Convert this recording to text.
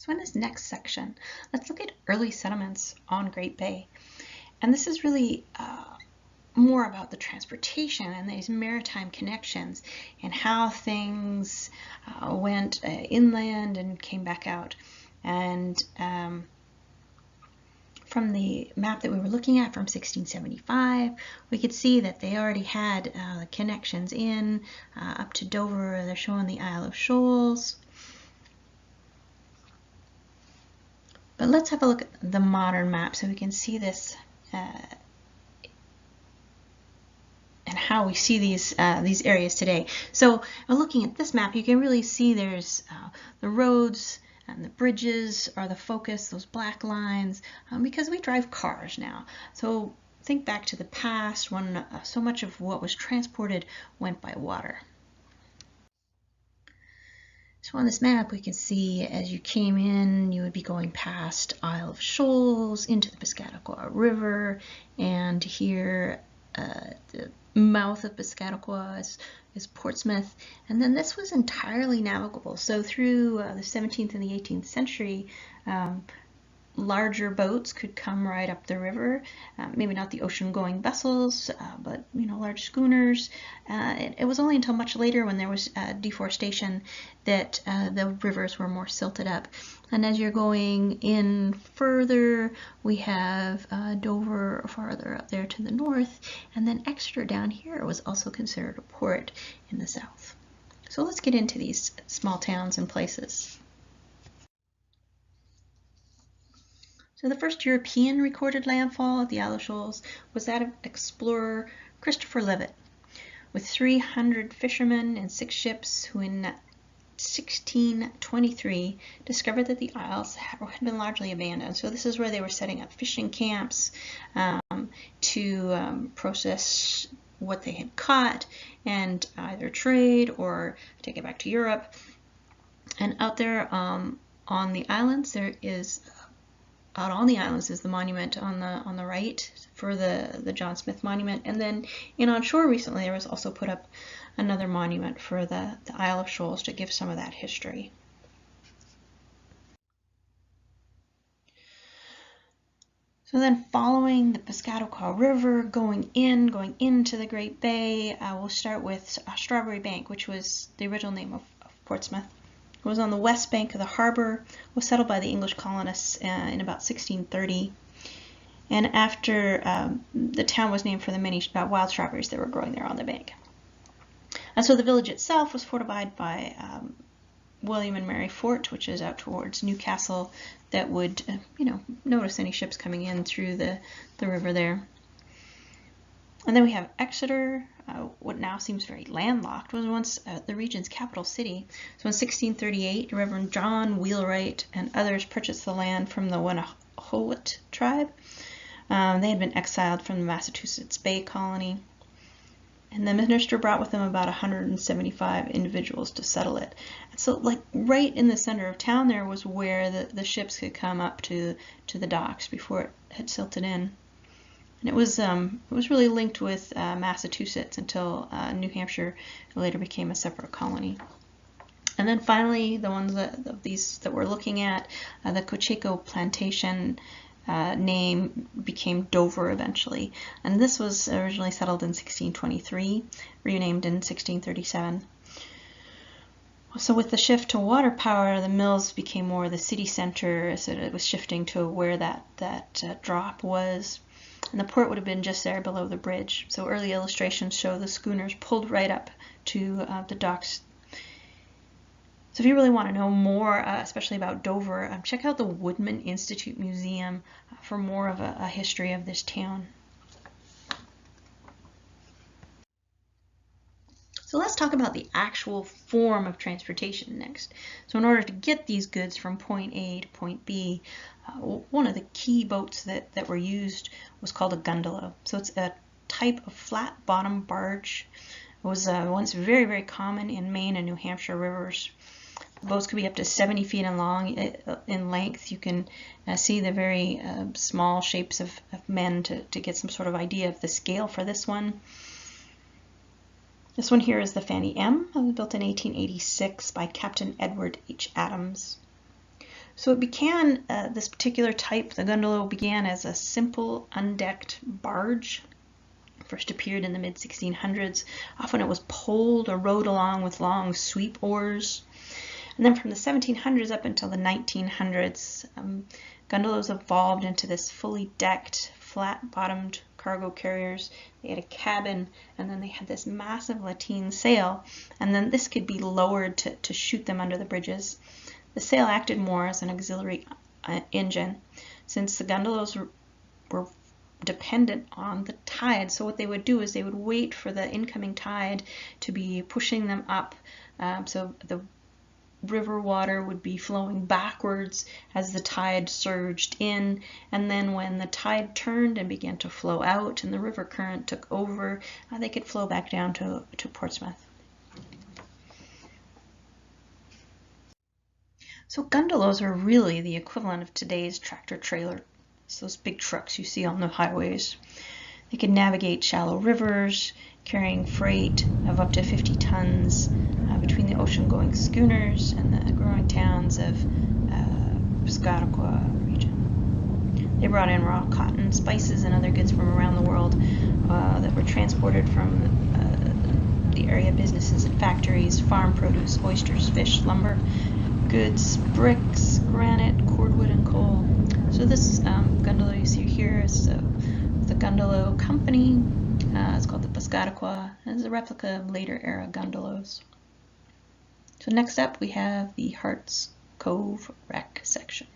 So in this next section, let's look at early settlements on Great Bay. And this is really more about the transportation and these maritime connections and how things went inland and came back out. And from the map that we were looking at from 1675, we could see that they already had connections in up to Dover. They're showing the Isle of Shoals. But let's have a look at the modern map so we can see this and how we see these areas today. So looking at this map, you can really see there's the roads and the bridges are the focus, those black lines, because we drive cars now. So think back to the past when so much of what was transported went by water. So on this map, we can see as you came in, you would be going past Isle of Shoals into the Piscataqua River, and here the mouth of Piscataqua is Portsmouth, and then this was entirely navigable. So through the 17th and the 18th century, larger boats could come right up the river, maybe not the ocean-going vessels, but large schooners. It was only until much later, when there was deforestation, that the rivers were more silted up. And as you're going in further, we have Dover farther up there to the north, and then Exeter down here was also considered a port in the south. So let's get into these small towns and places. So the first European recorded landfall at the Isle of Shoals was that of explorer Christopher Levitt, with 300 fishermen and 6 ships, who in 1623 discovered that the isles had been largely abandoned. So this is where they were setting up fishing camps to process what they had caught and either trade or take it back to Europe. And out there on the islands, out on the islands is the monument on the right for the John Smith monument, and then on shore recently there was also put up another monument for the Isle of Shoals to give some of that history. So then, following the Piscataqua River, going into the Great Bay, we'll start with Strawberry Bank, which was the original name of Portsmouth. It was on the west bank of the harbor, was settled by the English colonists in about 1630. And after the town was named for the many wild strawberries that were growing there on the bank. And so the village itself was fortified by William and Mary Fort, which is out towards Newcastle, that would, notice any ships coming in through the river there. And then we have Exeter, what now seems very landlocked, was once the region's capital city. So in 1638, Reverend John Wheelwright and others purchased the land from the Wenhowit tribe. They had been exiled from the Massachusetts Bay Colony. And the minister brought with him about 175 individuals to settle it. And so, right in the center of town there was where the ships could come up to the docks before it had silted in. And it was really linked with Massachusetts until New Hampshire later became a separate colony. And then finally, the ones that we're looking at, the Cocheco Plantation name became Dover eventually, and this was originally settled in 1623, renamed in 1637. So with the shift to water power, the mills became more the city center, so it was shifting to where that drop was, and the port would have been just there below the bridge. So early illustrations show the schooners pulled right up to the docks. So if you really want to know more, especially about Dover, check out the Woodman Institute Museum for more of a history of this town. So let's talk about the actual form of transportation next. So in order to get these goods from point A to point B, one of the key boats that were used was called a gondola. So it's a type of flat bottom barge. It was once very, very common in Maine and New Hampshire rivers. Boats could be up to 70 feet in length. You can see the very small shapes of men to get some sort of idea of the scale for this one. This one here is the Fanny M, built in 1886 by Captain Edward H. Adams. So it began, this particular type, the gondola, began as a simple undecked barge. First appeared in the mid-1600s. Often it was poled or rowed along with long sweep oars. And then from the 1700s up until the 1900s, gondolas evolved into this fully decked, flat-bottomed cargo carriers. They had a cabin, and then they had this massive lateen sail, and then this could be lowered to shoot them under the bridges. The sail acted more as an auxiliary engine, since the gondolas were dependent on the tide. So what they would do is they would wait for the incoming tide to be pushing them up. So the river water would be flowing backwards as the tide surged in, and then when the tide turned and began to flow out and the river current took over, they could flow back down to Portsmouth. So gondolas are really the equivalent of today's tractor trailer. It's those big trucks you see on the highways. They can navigate shallow rivers, carrying freight of up to 50 tons between the ocean-going schooners and the growing towns of Piscataqua region. They brought in raw cotton, spices, and other goods from around the world that were transported from the area businesses and factories, farm produce, oysters, fish, lumber, goods, bricks, granite, cordwood, and coal. So this gondola you see here is the Gondola Company. It's called the Piscataqua. It's a replica of later era gondolas. So next up we have the Hearts Cove wreck section.